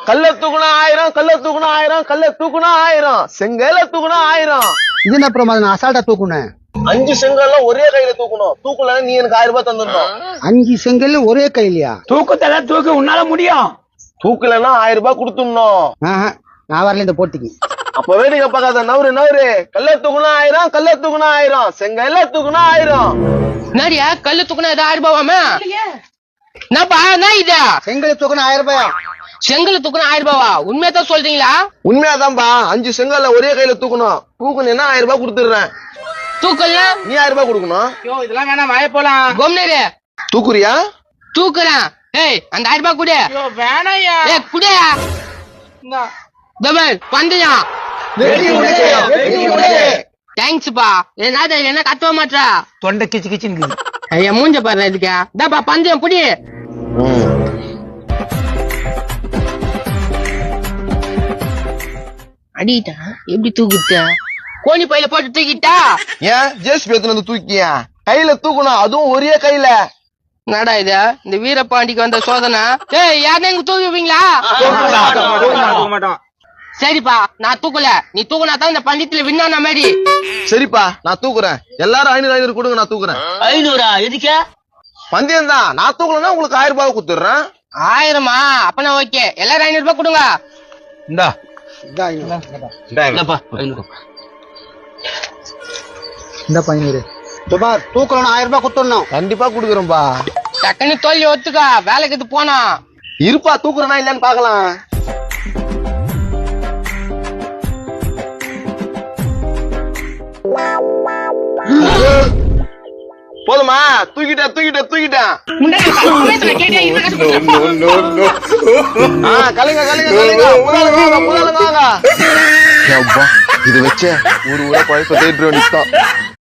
கல்ல தூக்குனா 1000, கல்ல தூக்குனா 1000, கல்ல தூக்குனா 1000, செங்கல்ல தூக்குனா 1000. இது என்ன அப்புறம் நான் அசால்ட்டா தூக்குனேன். 5 செங்கல்லாம் ஒரே கையில தூக்கணும். தூக்கல நீ எனக்கு 1000 ரூபாய் தந்துடணும். 5 செங்கல் ஒரே கையிலயா? தூக்கத்தெல்லாம் தூக்க உன்னால முடியும். தூக்கலன்னா 1000 ரூபாய் கொடுத்துடணும். நான் வரல இந்த போட்டிக்கு. அப்பவே நீங்க பார்க்காத நவரு கல்ல தூக்குனா 1000, கல்ல தூக்குனா 1000, செங்கல்ல தூக்குனா 1000. என்னடியா கல்லு தூக்குனா 1000 ரூபாவாமா? என்னப்பா என்ன இது? செங்கல் தூக்குனா 1000 ரூபாயா? செங்கல் தூக்குனா 1000 ரூபாவா? உண்மையதான் சொல்றீங்களா? உண்மையாதான்பா. 5 செங்கல்ல ஒரே கையில தூக்கணும். தூக்குனா 1000 ரூபாய் கொடுத்துடுறேன். தூக்கல நீ 1000 ரூபாய் கொடுக்கணும். இதெல்லாம் வேணாம், வாய போலாம். கொம்னரு தூக்குறியா? தூக்குறேன். ஏய் அந்த 1000 ரூபாய் குடு. வேணாயா. ஏய் குடு. தபல் பந்தயா. தேங்க்ஸ் பா. என்ன கத்தவ மாட்டா? தொண்டை கிச்சு கிச்சுன்னு. ஐயா மூஞ்ச பாரு இதுக்கு. டப்பா பந்தயம் புடி. அடிட்டா எப்படி தூக்குட்ட? கோணி பையில போட்டு தூக்கிட்டா? ஏன் ஜேசிபி எடுத்துட்டு வந்து தூக்கியா? கையில தூக்கணும், அதுவும் ஒரே கையில. என்னடா இது இந்த வீரபாண்டிக்கு வந்த சோதனை? ஏய் யாருன்னு எங்க தூக்குவீங்களா? சரிப்பா நான் தூக்கல. நீ தூக்குனா தான் இந்த பந்தயத்துல வின்னான மாதிரி. சரிப்பா நான் தூக்குறேன். எல்லாரும் 500 கொடுங்க, நான் தூக்குறேன். 500 எதுக்க? பந்தயம் தான். நான் தூக்கலன்னா உங்களுக்கு 1000 ரூபாய் கொடுத்துடுறேன். 1000மா? அப்பனா ஓகே. எல்லாரும் 500 ரூபாய் கொடுங்க. இந்தா இல்லப்பா 500. இந்த 500 சுமார் தூக்கணும் 1000 ரூபாய் கொடுத்துடணும். கண்டிப்பா கொடுக்குறேன்பா. டக்குன்னு தோல்வி ஒத்துக்க. வேலைக்கு இது போனா இருப்பா, தூக்குறேனா இல்லன்னு பாக்கலாம். போதுமா? தூக்கிட்டேன். கலைங்க முதல்ல வாங்க. இது வச்ச ஊரு ஊரா பழப்ப தேடிட்டு